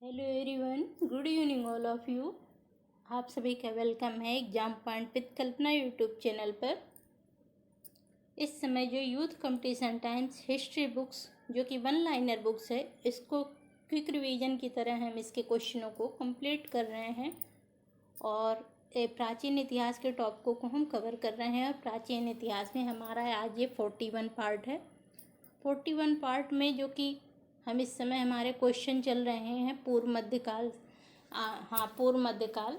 Hello everyone, good evening all of you. आप सभी का वेलकम है exam point with Kalpana YouTube channel पर। इस समय जो youth competition times history books जो कि वन लाइनर बुक्स है, इसको क्विक रिवीजन की तरह हम इसके क्वेश्चनों को कंप्लीट कर रहे हैं और प्राचीन इतिहास के टॉपिकों को हम कवर कर रहे हैं। और प्राचीन इतिहास में हमारा आज ये 41 पार्ट है। 41 पार्ट में जो कि हम इस समय हमारे क्वेश्चन चल रहे हैं पूर्व मध्यकाल पूर्व मध्यकाल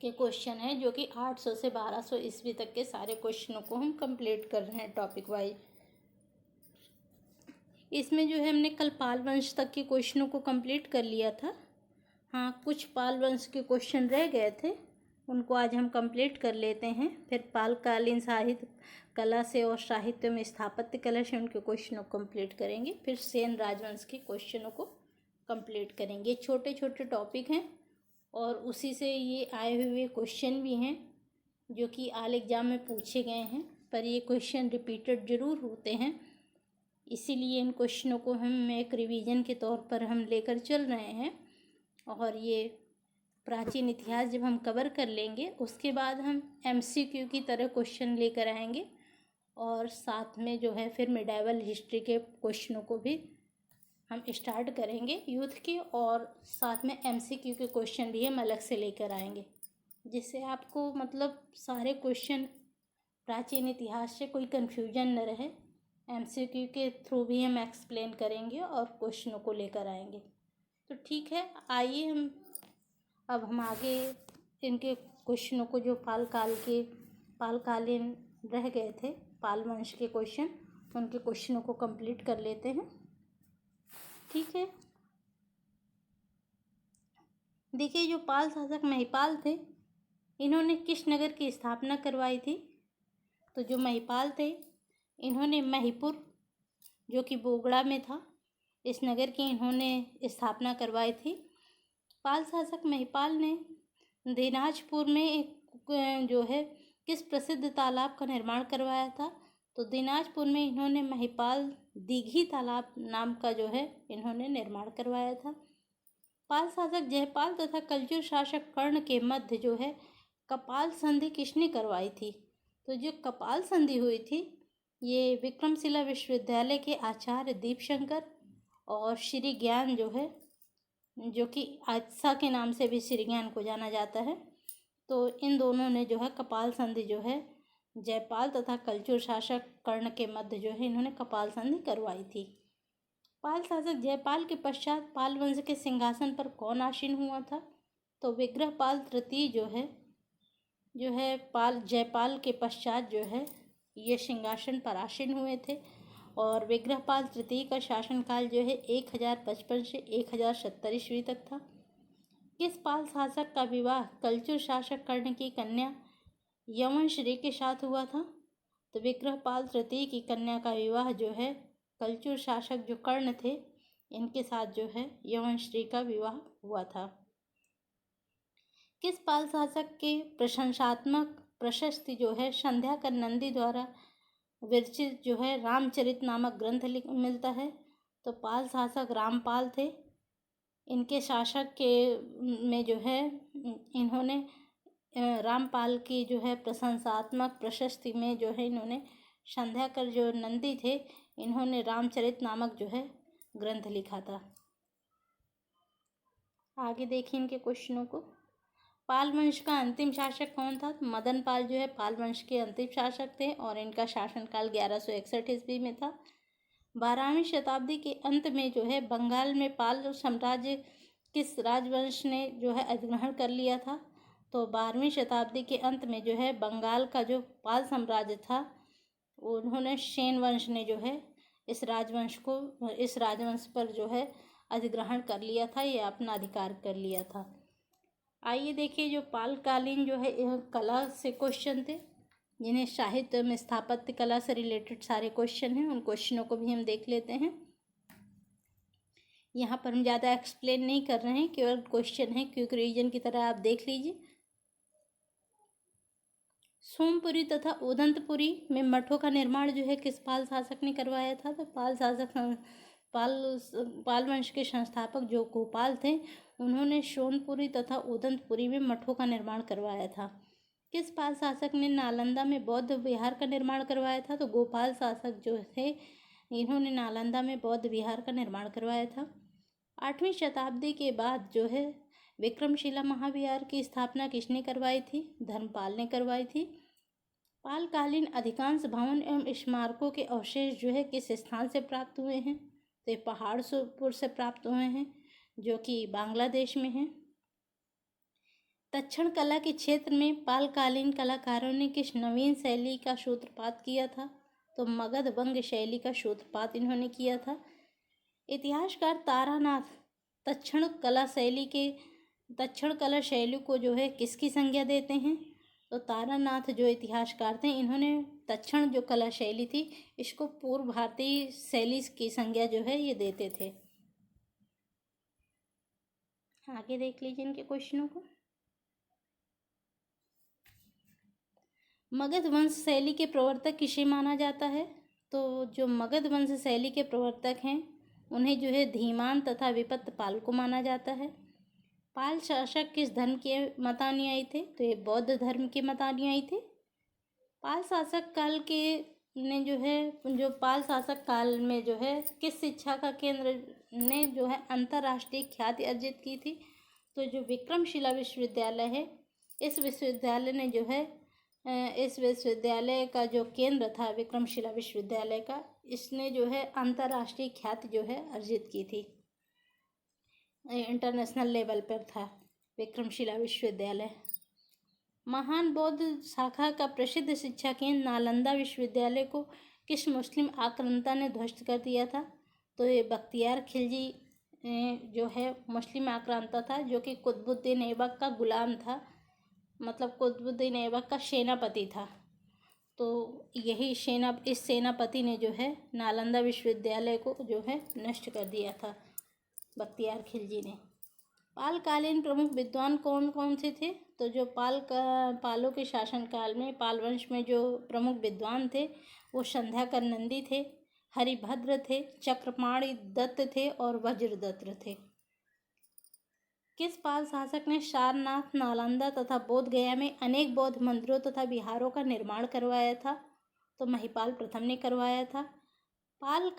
के क्वेश्चन है, जो कि 800 से 1200 ईस्वी तक के सारे क्वेश्चनों को हम कंप्लीट कर रहे हैं टॉपिक वाइज। इसमें जो है हमने कल पाल वंश तक के क्वेश्चनों को कंप्लीट कर लिया था। हाँ, कुछ पाल वंश के क्वेश्चन रह गए थे, उनको आज हम कंप्लीट कर लेते हैं। फिर पालकालीन साहित्य कला से और साहित्य में स्थापत्य कला से उनके क्वेश्चनों को कंप्लीट करेंगे। फिर सेन राजवंश के क्वेश्चनों को कंप्लीट करेंगे। छोटे छोटे टॉपिक हैं और उसी से ये आए हुए क्वेश्चन भी हैं जो कि आल एग्जाम में पूछे गए हैं, पर ये क्वेश्चन रिपीटेड ज़रूर होते हैं, इसीलिए इन क्वेश्चनों को हम एक रिवीजन के तौर पर हम लेकर चल रहे हैं। और ये प्राचीन इतिहास जब हम कवर कर लेंगे उसके बाद हम MCQ की तरह क्वेश्चन लेकर आएंगे और साथ में जो है फिर मिडाइवल हिस्ट्री के क्वेश्चनों को भी हम स्टार्ट करेंगे यूथ के, और साथ में MCQ के क्वेश्चन भी हम अलग से लेकर आएंगे, जिससे आपको मतलब सारे क्वेश्चन प्राचीन इतिहास से कोई कन्फ्यूजन न रहे। MCQ के थ्रू भी हम एक्सप्लेन करेंगे और क्वेश्चनों को लेकर आएंगे। तो ठीक है, आइए अब हम आगे इनके क्वेश्चनों को जो पालकालीन रह गए थे पाल वंश के क्वेश्चन, उनके क्वेश्चनों को कंप्लीट कर लेते हैं। ठीक है, देखिए जो पाल शासक महिपाल थे, इन्होंने किस नगर की स्थापना करवाई थी? तो जो महिपाल थे, इन्होंने महिपुर जो कि बोगड़ा में था, इस नगर की इन्होंने स्थापना करवाई थी। पाल शासक महिपाल ने दिनाजपुर में एक जो है किस प्रसिद्ध तालाब का निर्माण करवाया था? तो दिनाजपुर में इन्होंने महिपाल दीघी तालाब नाम का जो है इन्होंने निर्माण करवाया था। पाल शासक जयपाल तथा कलचुर शासक कर्ण के मध्य जो है कपाल संधि किसने करवाई थी? तो जो कपाल संधि हुई थी, ये विक्रमशिला विश्वविद्यालय के आचार्य दीपशंकर और श्री ज्ञान जो है, जो कि आजसा के नाम से भी श्री ज्ञान को जाना जाता है, तो इन दोनों ने जो है कपाल संधि जो है जयपाल तथा कलचुर शासक कर्ण के मध्य जो है इन्होंने कपाल संधि करवाई थी। पाल शासक जयपाल के पश्चात पाल वंश के सिंहासन पर कौन आसीन हुआ था? तो विग्रहपाल तृतीय जो है पाल जयपाल के पश्चात जो है ये सिंहासन पर आसीन हुए थे। और विग्रहपाल तृतीय का शासनकाल जो है 1055 से 1070 ईस्वी तक था। किस पाल शासक का विवाह कलचुर शासक कर्ण की कन्या यवनश्री के साथ हुआ था? तो विग्रहपाल तृतीय की कन्या का विवाह जो है कलचुर शासक जो कर्ण थे, इनके साथ जो है यवनश्री का विवाह हुआ था। किस पाल शासक के प्रशंसात्मक प्रशस्ति जो है संध्याकर नंदी द्वारा विरचित जो है रामचरित नामक ग्रंथ मिलता है? तो पाल शासक रामपाल थे। इनके शासक के में जो है इन्होंने रामपाल की जो है प्रशंसात्मक प्रशस्ति में जो है इन्होंने संध्याकर जो नंदी थे, इन्होंने रामचरित नामक जो है ग्रंथ लिखा था। आगे देखिए इनके क्वेश्चनों को। पाल वंश का अंतिम शासक कौन था? मदन पाल जो है पाल वंश के अंतिम शासक थे और इनका शासनकाल 1161 ईस्वी में था। 12वीं शताब्दी के अंत में जो है बंगाल में पाल साम्राज्य किस राजवंश ने जो है अधिग्रहण कर लिया था? तो 12वीं शताब्दी के अंत में जो है बंगाल का जो पाल साम्राज्य था, उन्होंने सेन वंश ने जो है इस राजवंश पर जो है अधिग्रहण कर लिया था, ये अपना अधिकार कर लिया था। आइए देखिए जो पालकालीन जो है कला से क्वेश्चन थे, जिन्हें साहित्य में स्थापत्य कला से रिलेटेड सारे क्वेश्चन हैं, उन क्वेश्चनों को भी हम देख लेते हैं। यहाँ पर हम ज़्यादा एक्सप्लेन नहीं कर रहे हैं, केवल क्वेश्चन है, क्विक रिवीजन की तरह आप देख लीजिए। सोमपुरी तथा उदंतपुरी में मठों का निर्माण जो है किस पाल शासक ने करवाया था? तो पाल शासक पाल वंश के संस्थापक जो गोपाल थे, उन्होंने सोनपुरी तथा उदंतपुरी में मठों का निर्माण करवाया था। किस पाल शासक ने नालंदा में बौद्ध विहार का निर्माण करवाया था? तो गोपाल शासक जो थे, इन्होंने नालंदा में बौद्ध विहार का निर्माण करवाया था। 8वीं शताब्दी के बाद जो है विक्रमशिला महाविहार की स्थापना किसने करवाई थी? धर्मपाल ने करवाई थी। पालकालीन अधिकांश भवन एवं स्मारकों के अवशेष जो है किस स्थान से प्राप्त हुए हैं? तो ये पहाड़पुर से प्राप्त हुए हैं, जो कि बांग्लादेश में है। दक्षिण कला के क्षेत्र में पालकालीन कलाकारों ने किस नवीन शैली का सूत्रपात किया था? तो मगध वंग शैली का सूत्रपात इन्होंने किया था। इतिहासकार तारानाथ दक्षिण कला शैली को जो है किसकी संज्ञा देते हैं? तो तारानाथ जो इतिहासकार थे, इन्होंने दक्षिण जो कला शैली थी, इसको पूर्व भारतीय शैली की संज्ञा जो है ये देते थे। आगे देख लीजिए इनके क्वेश्चनों को। मगध वंश शैली के प्रवर्तक किसे माना जाता है? तो जो मगध वंश शैली के प्रवर्तक हैं, उन्हें जो है धीमान तथा विपत्त पाल को माना जाता है। पाल शासक किस धर्म के मतानुयायी थे? तो ये बौद्ध धर्म के मतानुयायी थे। पाल शासक काल में जो है किस शिक्षा का केंद्र ने जो है अंतर्राष्ट्रीय ख्याति अर्जित की थी? तो जो विक्रमशिला विश्वविद्यालय है, इस विश्वविद्यालय का जो केंद्र था विक्रमशिला विश्वविद्यालय का, इसने जो है अंतर्राष्ट्रीय ख्याति जो है अर्जित की थी। इंटरनेशनल लेवल पर था विक्रमशिला विश्वविद्यालय। महान बौद्ध शाखा का प्रसिद्ध शिक्षा केंद्र नालंदा विश्वविद्यालय को किस मुस्लिम आक्रांता ने ध्वस्त कर दिया था? तो ये बख्तियार खिलजी जो है मुस्लिम आक्रांता था, जो कि कुतुबुद्दीन ऐबक का गुलाम था, मतलब कुतुबुद्दीन ऐबक का सेनापति था। तो इस सेनापति ने जो है नालंदा विश्वविद्यालय को जो है नष्ट कर दिया था, बख्तियार खिलजी ने। पालकालीन प्रमुख विद्वान कौन कौन से थे? तो जो पालों के शासनकाल में पाल वंश में जो प्रमुख विद्वान थे, वो संध्याकर नंदी थे, हरिभद्र थे, चक्रपाणि दत्त थे और वज्रदत्त थे। किस पाल शासक ने सारनाथ, नालंदा तथा बोध गया में अनेक बौद्ध मंदिरों तथा विहारों का निर्माण करवाया था? तो महिपाल प्रथम ने करवाया था। पाल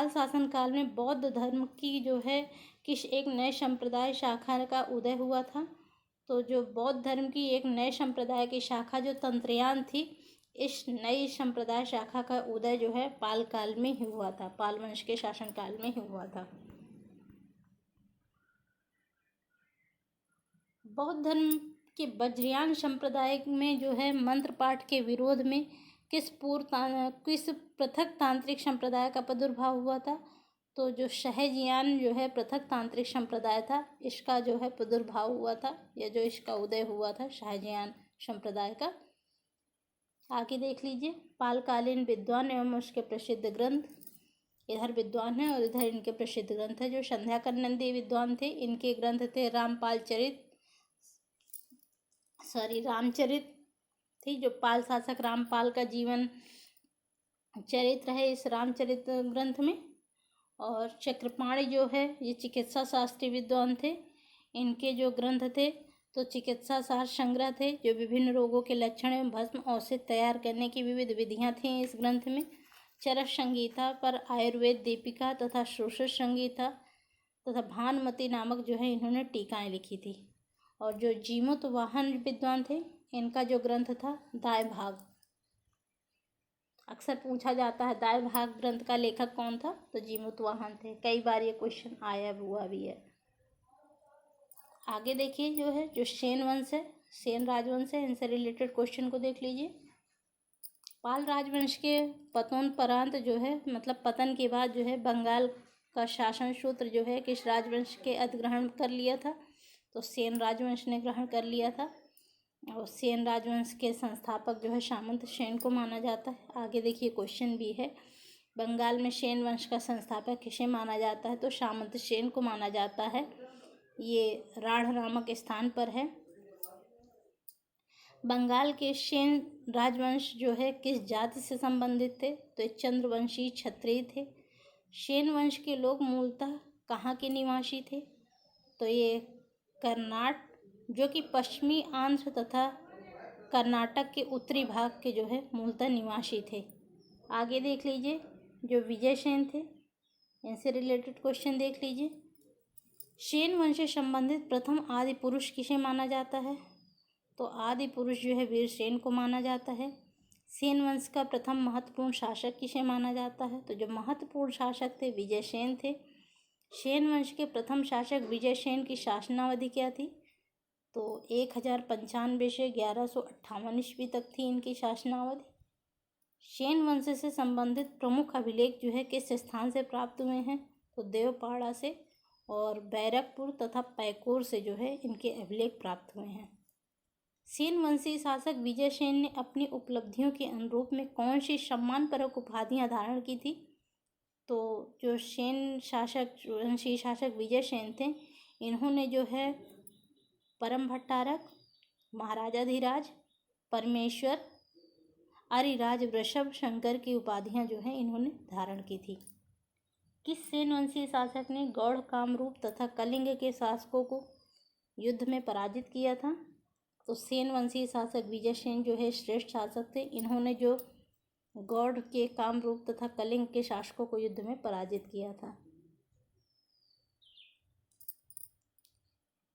शासन काल में बौद्ध धर्म की जो है किस एक नए संप्रदाय शाखा का उदय हुआ था? तो जो बौद्ध धर्म की एक नए संप्रदाय की शाखा जो तंत्रयान थी, इस नई संप्रदाय शाखा का उदय जो है पाल काल में ही हुआ था, पाल वंश के शासनकाल में ही हुआ था। बौद्ध धर्म के वज्रयान संप्रदाय में जो है मंत्र पाठ के विरोध में किस पृथक तांत्रिक संप्रदाय का प्रादुर्भाव हुआ था? तो जो सहजयान जो है पृथक तांत्रिक संप्रदाय था, इसका जो है प्रादुर्भाव हुआ था, या जो इसका उदय हुआ था सहजयान संप्रदाय का। आगे देख लीजिए पालकालीन विद्वान एवं उसके प्रसिद्ध ग्रंथ। इधर विद्वान है और इधर इनके प्रसिद्ध ग्रंथ है। जो संध्याकर नंदी विद्वान थे, इनके ग्रंथ थे रामचरित थी, जो पाल शासक रामपाल का जीवन चरित्र है इस रामचरित ग्रंथ में। और चक्रपाणि जो है ये चिकित्सा शास्त्री विद्वान थे, इनके जो ग्रंथ थे तो चिकित्सा शास्त्र संग्रह थे, जो विभिन्न रोगों के लक्षण एवं भस्म औषधि तैयार करने की विविध विधियां थीं इस ग्रंथ में। चरक संगीता पर आयुर्वेद दीपिका तथा शोषक संगीता तथा भानुमति नामक जो है इन्होंने टीकाएं लिखी थी। और जो जीमूतवाहन विद्वान थे, इनका जो ग्रंथ था दाय भाग। अक्सर पूछा जाता है दाय भाग ग्रंथ का लेखक कौन था? तो जीमूतवाहन थे। कई बार ये क्वेश्चन आया हुआ भी है। आगे देखिए जो सेन वंश है, सेन राजवंश है, इनसे रिलेटेड क्वेश्चन को देख लीजिए। पाल राजवंश के पतनोपरांत जो है मतलब पतन के बाद जो है बंगाल का शासन सूत्र जो है किस राजवंश के अधिग्रहण कर लिया था? तो सेन राजवंश ने ग्रहण कर लिया था। और सेन राजवंश के संस्थापक जो है सामंत सेन को माना जाता है। आगे देखिए क्वेश्चन भी है, बंगाल में सेन वंश का संस्थापक किसे माना जाता है? तो सामंत सेन को माना जाता है। ये राढ़ नामक स्थान पर है। बंगाल के सेन राजवंश जो है किस जाति से संबंधित थे? तो चंद्रवंशी क्षत्रिय थे। सेन वंश के लोग मूलतः कहाँ के निवासी थे? तो ये कर्नाटक, जो कि पश्चिमी आंध्र तथा कर्नाटक के उत्तरी भाग के जो है मूलतः निवासी थे। आगे देख लीजिए, जो विजयसेन थे, इनसे रिलेटेड क्वेश्चन देख लीजिए। सेन वंश से संबंधित प्रथम आदि पुरुष किसे माना जाता है? तो आदि पुरुष जो है वीरसेन को माना जाता है। सेन वंश का प्रथम महत्वपूर्ण शासक किसे माना जाता है? तो जो महत्वपूर्ण शासक थे विजयसेन थे। सेन वंश के प्रथम शासक विजयसेन की शासनावधि क्या थी? तो 1095 से 1158 ईस्वी तक थी इनकी शासनावधि। सेन वंश से संबंधित प्रमुख अभिलेख जो है किस स्थान से प्राप्त हुए हैं? तो देवपाड़ा से और बैरकपुर तथा पैकोर से जो है इनके अभिलेख प्राप्त हुए हैं। सेन वंशी शासक विजयसेन ने अपनी उपलब्धियों के अनुरूप में कौन सी सम्मानपरक उपाधियां धारण की थी? तो जो सेन शासक वंशी शासक विजयसेन थे, इन्होंने जो है परम भट्टारक, महाराजाधिराज, परमेश्वर, अरिराज, वृषभ शंकर की उपाधियां जो हैं इन्होंने धारण की थी। किस सेन वंशी शासक ने गौड़, कामरूप तथा कलिंग के शासकों को युद्ध में पराजित किया था? तो सेन वंशी शासक विजयसेन जो है श्रेष्ठ शासक थे। इन्होंने जो गौड़ के, कामरूप तथा कलिंग के शासकों को युद्ध में पराजित किया था।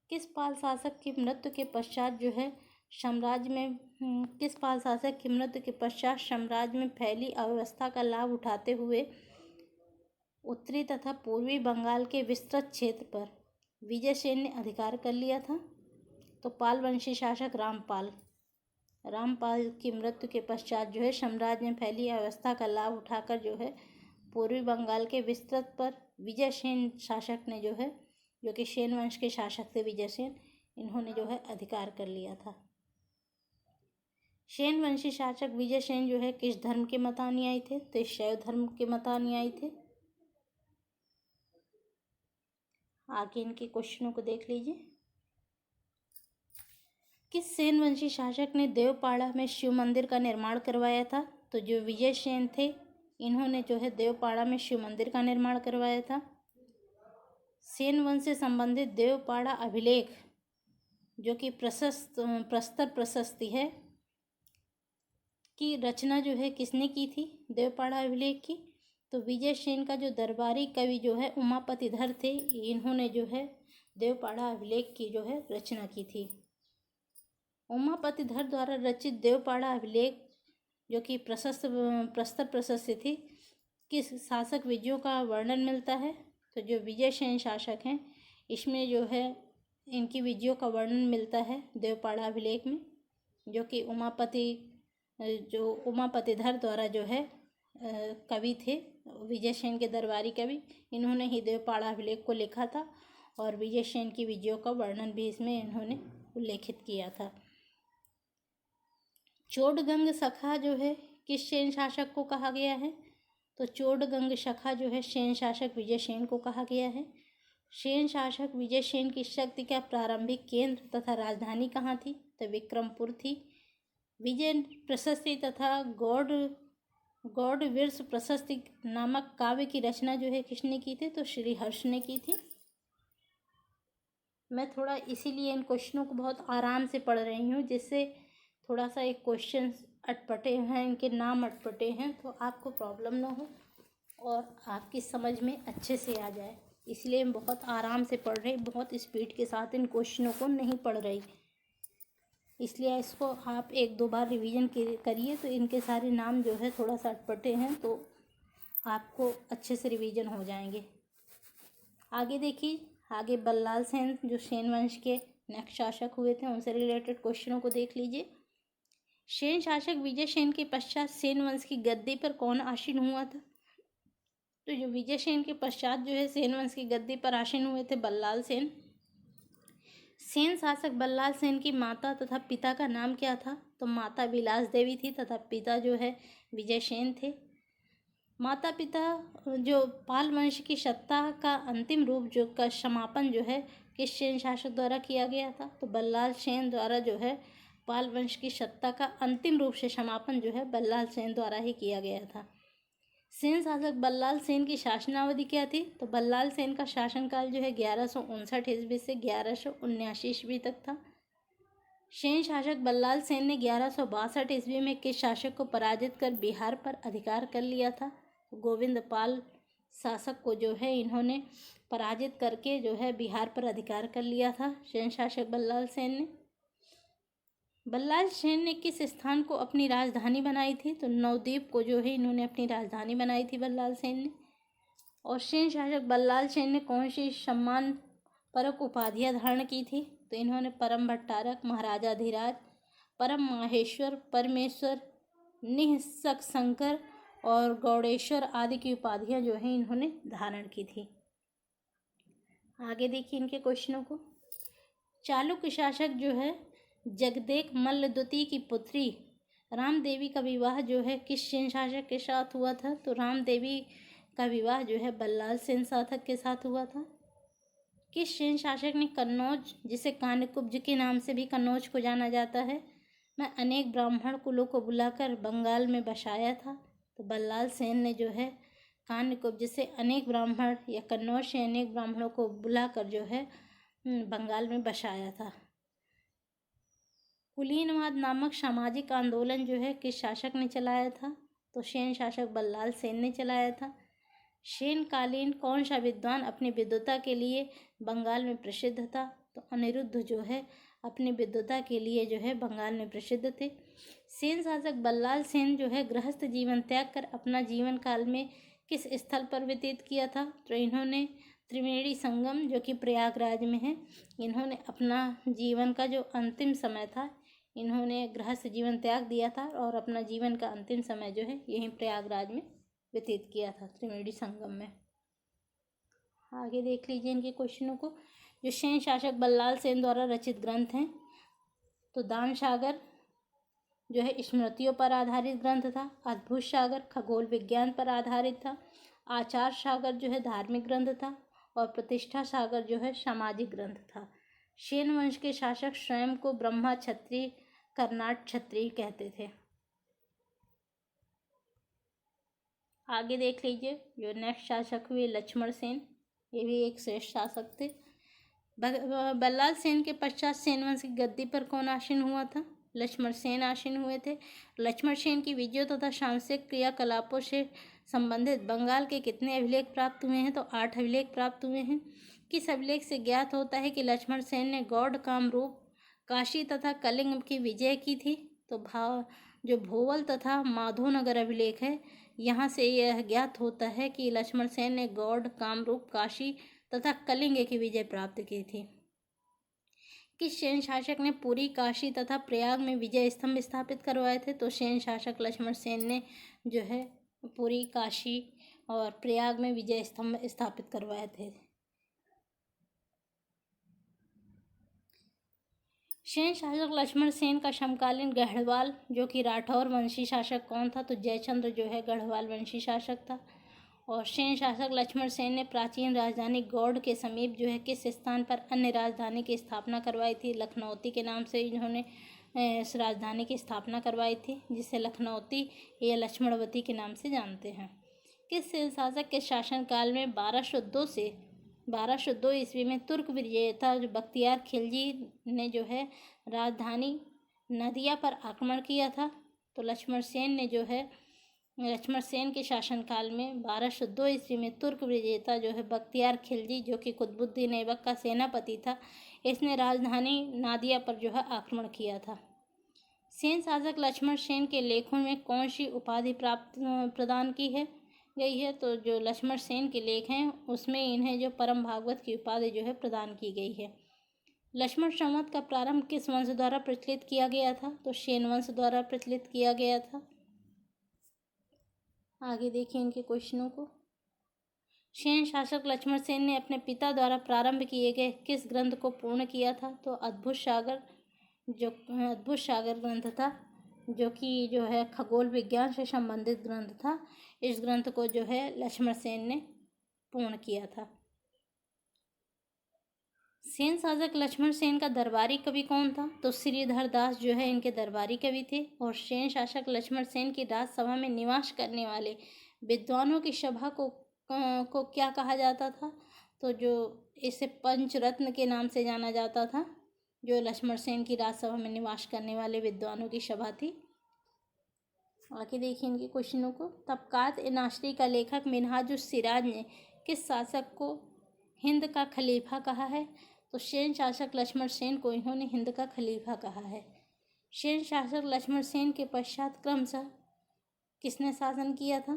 किस पाल शासक की मृत्यु के पश्चात जो है साम्राज्य में किस पाल शासक की मृत्यु के पश्चात साम्राज्य में फैली अव्यवस्था का लाभ उठाते हुए उत्तरी तथा पूर्वी बंगाल के विस्तृत क्षेत्र पर विजयसेन ने अधिकार कर लिया था? तो पाल वंशी शासक रामपाल की मृत्यु के पश्चात जो है साम्राज्य में फैली अवस्था का लाभ उठाकर जो है पूर्वी बंगाल के विस्तृत पर विजयसेन शासक ने जो है, जो कि सेन वंश के शासक थे विजयसेन, इन्होंने जो है अधिकार कर लिया था। सेन वंशी शासक विजयसेन जो है किस धर्म के मतानुयायी थे? तो शैव धर्म के मतानुयायी थे। आगे इनके क्वेश्चनों को देख लीजिए। किस सेन वंशी शासक ने देवपाड़ा में शिव मंदिर का निर्माण करवाया था? तो जो विजयसेन थे, इन्होंने जो है देवपाड़ा में शिव मंदिर का निर्माण करवाया था। सेन वंश से संबंधित देवपाड़ा अभिलेख जो कि प्रस्तर प्रशस्ति है की रचना जो है किसने की थी देवपाड़ा अभिलेख की? तो विजयसेन का जो दरबारी कवि जो है उमापतिधर थे, इन्होंने जो है देवपाड़ा अभिलेख की जो है रचना की थी। उमापतिधर द्वारा रचित देवपाड़ा अभिलेख जो कि प्रस्तर प्रशस्ति थी, किस शासक विजयों का वर्णन मिलता है? तो जो विजयसेन शासक हैं, इसमें जो है इनकी विजयों का वर्णन मिलता है देवपाड़ा अभिलेख में, जो कि उमापतिधर द्वारा जो है कवि थे, विजयसेन के दरबारी कवि, इन्होंने ही देवपाड़ा अभिलेख को लिखा था और विजयसेन की विजयों का वर्णन भी इसमें इन्होंने उल्लेखित किया था। चोड़गंग सखा जो है किस सेन शासक को कहा गया है? तो चोड़गंग सखा जो है सेन शासक विजयसेन को कहा गया है। सेन शासक विजयसेन की शक्ति का प्रारंभिक केंद्र तथा राजधानी कहाँ थी? तो विक्रमपुर थी। विजय प्रशस्ति तथा गौड़ वीर्ष प्रशस्ति नामक काव्य की रचना जो है किसने की थी? तो श्रीहर्ष ने की थी। मैं थोड़ा इसीलिए इन क्वेश्चनों को बहुत आराम से पढ़ रही हूँ, जिससे थोड़ा सा एक क्वेश्चन अटपटे हैं, इनके नाम अटपटे हैं, तो आपको प्रॉब्लम ना हो और आपकी समझ में अच्छे से आ जाए, इसलिए मैं बहुत आराम से पढ़ रही, बहुत स्पीड के साथ इन क्वेश्चनों को नहीं पढ़ रही। इसलिए इसको आप 1-2 बार रिवीजन करिए, तो इनके सारे नाम जो है थोड़ा सा अटपटे हैं, तो आपको अच्छे से रिवीजन हो जाएंगे। आगे देखिए, आगे बल्लाल सेन जो सेन वंश के नेक्स्ट शासक हुए थे, उनसे रिलेटेड क्वेश्चनों को देख लीजिए। सेन शासक विजयसेन के पश्चात सेन वंश की गद्दी पर कौन आसीन हुआ था? तो जो विजयसेन के पश्चात जो है सेन वंश की गद्दी पर आसीन हुए थे बल्लाल सेन। सेन शासक बल्लाल सेन की माता तथा पिता का नाम क्या था? तो माता विलास देवी थी तथा पिता जो है विजयसेन थे। माता पिता जो पाल वंश की सत्ता का अंतिम रूप जो का समापन जो है किस सेन शासक द्वारा किया गया था? तो बल्लाल सेन द्वारा जो है पाल वंश की सत्ता का अंतिम रूप से समापन जो है बल्लाल सेन द्वारा ही किया गया था। सेन शासक बल्लाल सेन की शासनावधि क्या थी? तो बल्लाल सेन का शासनकाल जो है 1159 ईस्वी से 1179 ईस्वी तक था। सेन शासक बल्लाल सेन ने 1162 ईस्वी में किस शासक को पराजित कर बिहार पर अधिकार कर लिया था? गोविंद पाल शासक को जो है इन्होंने पराजित करके जो है बिहार पर अधिकार कर लिया था सेन शासक बल्लाल सेन ने। बल्लाल सेन ने किस स्थान को अपनी राजधानी बनाई थी? तो नवद्वीप को जो है इन्होंने अपनी राजधानी बनाई थी बल्लाल सेन ने। और सेन शासक बल्लाल सेन ने कौन सी सम्मान परक उपाधियां धारण की थी? तो इन्होंने परम भट्टारक, महाराजाधिराज, परम माहेश्वर, परमेश्वर, निःशक शंकर और गौड़ेश्वर आदि की उपाधियां जो है इन्होंने धारण की थी। आगे देखिए इनके क्वेश्चनों को। चालुक्य शासक जो है जगदेक मल्ल द्वितीय की पुत्री राम देवी का विवाह जो है किस सेन शासक के साथ हुआ था? तो राम देवी का विवाह जो है बल्लाल सेन शासक के साथ हुआ था। किस सेन शासक ने कन्नौज, जिसे कान्यकुब्ज के नाम से भी कन्नौज को जाना जाता है, में अनेक ब्राह्मण कुलों को बुलाकर बंगाल में बसाया था? तो बल्लाल सेन ने जो है कान्यकुब्ज से अनेक ब्राह्मण या कन्नौज से अनेक ब्राह्मणों को बुलाकर जो है बंगाल में बसाया था। कुलीनवाद नामक सामाजिक आंदोलन जो है किस शासक ने चलाया था? तो सेन शासक बल्लाल सेन ने चलाया था। सेनकालीन कौन सा विद्वान अपनी विद्वता के लिए बंगाल में प्रसिद्ध था? तो अनिरुद्ध जो है अपनी विद्वता के लिए जो है बंगाल में प्रसिद्ध थे। सेन शासक बल्लाल सेन जो है गृहस्थ जीवन त्याग कर अपना जीवन काल में किस स्थल पर व्यतीत किया था? तो इन्होंने त्रिवेणी संगम जो कि प्रयागराज में है, इन्होंने अपना जीवन का जो अंतिम समय था, इन्होंने गृहस्थ जीवन त्याग दिया था और अपना जीवन का अंतिम समय जो है यहीं प्रयागराज में व्यतीत किया था, त्रिवेणी संगम में। आगे देख लीजिए इनके क्वेश्चनों को। जो सेन शासक बल्लाल सेन द्वारा रचित ग्रंथ हैं, तो दान सागर जो है स्मृतियों पर आधारित ग्रंथ था। अद्भुत सागर खगोल विज्ञान पर आधारित था। आचार सागर जो है धार्मिक ग्रंथ था और प्रतिष्ठा सागर जो है सामाजिक ग्रंथ था। सेन वंश के शासक स्वयं को ब्रह्मा क्षत्रिय, कर्नाट क्षत्रिय कहते थे। आगे देख लीजिए जो नेक्स्ट शासक हुए लक्ष्मण सेन, ये भी एक श्रेष्ठ शासक थे। बल्लाल सेन के पश्चात सेन वंश की गद्दी पर कौन आसीन हुआ था? लक्ष्मण सेन आसीन हुए थे। लक्ष्मण सेन की विजयों तथा सांस्कृतिक क्रियाकलापों से संबंधित बंगाल के कितने अभिलेख प्राप्त हुए हैं? तो 8 अभिलेख प्राप्त हुए हैं। किस अभिलेख से ज्ञात होता है कि लक्ष्मण सेन ने गौड़, कामरूप, काशी तथा कलिंग की विजय की थी? तो जो भोवल तथा माधोनगर अभिलेख है, यहाँ से यह ज्ञात होता है कि लक्ष्मण सेन ने गौड़, कामरूप, काशी तथा कलिंग की विजय प्राप्त की थी। किस सेन शासक ने पुरी, काशी तथा प्रयाग में विजय स्तंभ स्थापित करवाए थे? तो सेन शासक लक्ष्मण सेन ने जो है पुरी, काशी और प्रयाग में विजय स्तंभ स्थापित करवाए थे। सेन शासक लक्ष्मण सेन का समकालीन गढ़वाल जो कि राठौर वंशी शासक कौन था? तो जयचंद्र जो है गढ़वाल वंशी शासक था। और सेन शासक लक्ष्मण सेन ने प्राचीन राजधानी गौड़ के समीप जो है किस स्थान पर अन्य राजधानी की स्थापना करवाई थी? लखनौती के नाम से इन्होंने इस राजधानी की स्थापना करवाई थी, जिसे लखनौती या लक्ष्मणवती के नाम से जानते हैं। किस सेन शासक के शासनकाल में 1202 ईस्वी में तुर्क विजेता जो बख्तियार खिलजी ने जो है राजधानी नदिया पर आक्रमण किया था? तो लक्ष्मण सेन के शासनकाल में 1202 ईस्वी में तुर्क विजेता जो है बख्तियार खिलजी, जो कि कुतुबुद्दीन ऐबक का सेनापति था, इसने राजधानी नादिया पर जो है आक्रमण किया था। सेन शासक लक्ष्मण सेन के लेखों में कौन सी उपाधि प्रदान की है गई है? तो जो लक्ष्मण सेन के लेख हैं उसमें इन्हें जो परम भागवत की उपाधि जो है प्रदान की गई है। लक्ष्मण संवत का प्रारंभ किस वंश द्वारा प्रचलित किया गया था? तो सेन वंश द्वारा प्रचलित किया गया था। आगे देखिए इनके क्वेश्चनों को। सेन शासक लक्ष्मण सेन ने अपने पिता द्वारा प्रारंभ किए गए किस ग्रंथ को पूर्ण किया था? तो अद्भुत सागर ग्रंथ था, जो कि जो है खगोल विज्ञान से संबंधित ग्रंथ था। इस ग्रंथ को जो है लक्ष्मण सेन ने पूर्ण किया था। सेन शासक लक्ष्मण सेन का दरबारी कवि कौन था? तो श्रीधर दास जो है इनके दरबारी कवि थे। और सेन शासक लक्ष्मण सेन की राजसभा में निवास करने वाले विद्वानों की सभा को क्या कहा जाता था? तो जो इसे पंचरत्न के नाम से जाना जाता था, जो लक्ष्मण सेन की राजसभा में निवास करने वाले विद्वानों की सभा थी। आगे देखिए इनके क्वेश्चनों को। तबकात-ए-नासरी का लेखक मिन्हाजुस-सिराज ने किस शासक को हिंद का खलीफा कहा है? तो सेन शासक लक्ष्मण सेन को इन्होंने हिंद का खलीफा कहा है। सेन शासक लक्ष्मण सेन के पश्चात क्रमशः किसने शासन किया था?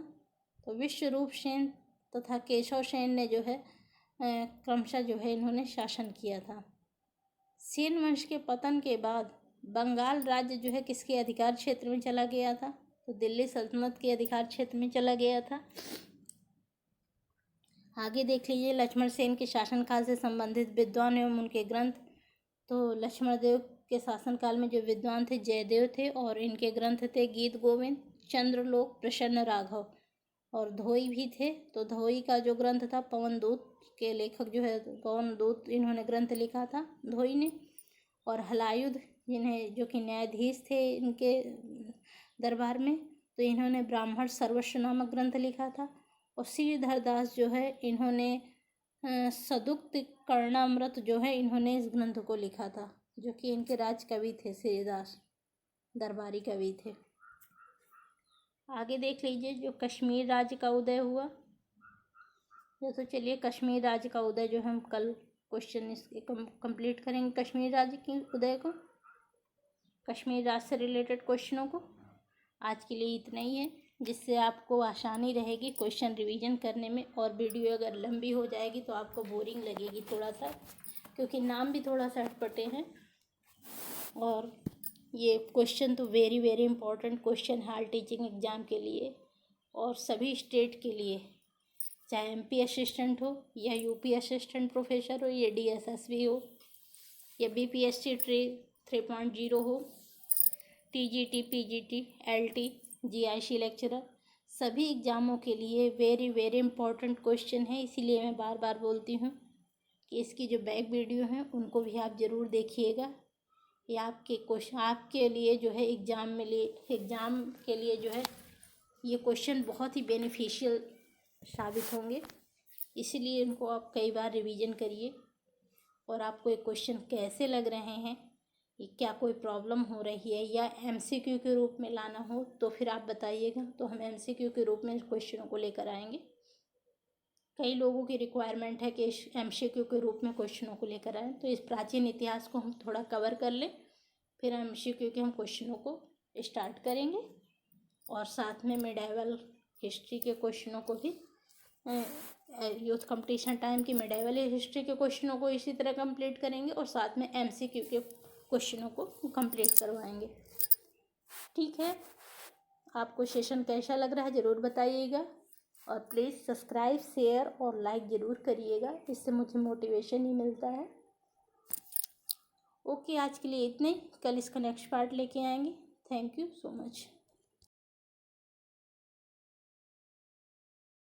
तो विश्वरूप सेन तथा केशव सेन ने जो है क्रमशः जो है इन्होंने शासन किया था। सेन वंश के पतन के बाद बंगाल राज्य जो है किसके अधिकार क्षेत्र में चला गया था? तो दिल्ली सल्तनत के अधिकार क्षेत्र में चला गया था। आगे देख लीजिए लक्ष्मण सेन के शासनकाल से संबंधित विद्वान एवं उनके ग्रंथ। तो लक्ष्मण देव के शासनकाल में जो विद्वान थे जयदेव थे और इनके ग्रंथ थे गीत गोविंद, चंद्रलोक, प्रसन्न राघव और धोई भी थे। तो धोई का जो ग्रंथ था पवन दूत के लेखक जो है पवन दूत इन्होंने ग्रंथ लिखा था धोई ने। और हलायुध जिन्हें जो कि न्यायाधीश थे इनके दरबार में, तो इन्होंने ब्राह्मण सर्वस्व नामक ग्रंथ लिखा था। और श्रीधर दास जो है इन्होंने सदुक्त कर्णामृत जो है इन्होंने इस ग्रंथ को लिखा था, जो कि इनके राज कवि थे, श्रीदास दरबारी कवि थे। आगे देख लीजिए जो कश्मीर राज्य का उदय हुआ। तो चलिए कश्मीर राज्य का उदय जो हम कल क्वेश्चन इसके कंप्लीट करेंगे, कश्मीर राज्य के उदय को, कश्मीर राज्य से रिलेटेड क्वेश्चनों को। आज के लिए इतना ही है, जिससे आपको आसानी रहेगी क्वेश्चन रिवीजन करने में। और वीडियो अगर लंबी हो जाएगी तो आपको बोरिंग लगेगी थोड़ा सा, क्योंकि नाम भी थोड़ा सा अटपटे हैं। और ये क्वेश्चन तो वेरी वेरी इंपॉर्टेंट क्वेश्चन है टीचिंग एग्ज़ाम के लिए और सभी स्टेट के लिए, चाहे MP असिस्टेंट हो या UP असिस्टेंट प्रोफेसर हो या DSSB हो या BPSC 3.0 हो, TGT, PGT, LT, GIC lecturer, सभी एग्ज़ामों के लिए वेरी वेरी इंपॉर्टेंट क्वेश्चन है। इसीलिए मैं बार बार बोलती हूँ कि इसकी जो बैक वीडियो हैं उनको भी आप ज़रूर देखिएगा। ये आपके क्वेश्चन आपके लिए जो है एग्ज़ाम के लिए जो है ये क्वेश्चन बहुत ही बेनिफिशियल साबित होंगे। इसीलिए इनको आप कई बार रिवीजन करिए। और आपको ये क्वेश्चन कैसे लग रहे हैं, ये क्या कोई प्रॉब्लम हो रही है या MCQ के रूप में लाना हो तो फिर आप बताइएगा, तो हम MCQ के रूप में क्वेश्चनों को लेकर आएंगे। कई लोगों की रिक्वायरमेंट है कि MCQ के रूप में क्वेश्चनों को लेकर आएँ, तो इस प्राचीन इतिहास को हम थोड़ा कवर कर लें, फिर MCQ के हम क्वेश्चनों को स्टार्ट करेंगे। और साथ में मिडाइवल हिस्ट्री के क्वेश्चनों को भी, यूथ कंपटीशन टाइम की मिडाइवल हिस्ट्री के क्वेश्चनों को इसी तरह कंप्लीट करेंगे और साथ में MCQ के क्वेश्चनों को कंप्लीट करवाएंगे। ठीक है, आपको सेशन कैसा लग रहा है ज़रूर बताइएगा और प्लीज़ सब्सक्राइब, शेयर और लाइक ज़रूर करिएगा, इससे मुझे मोटिवेशन ही मिलता है। ओके, आज के लिए इतना ही, कल इसका नेक्स्ट पार्ट लेके आएंगे। Thank you so much.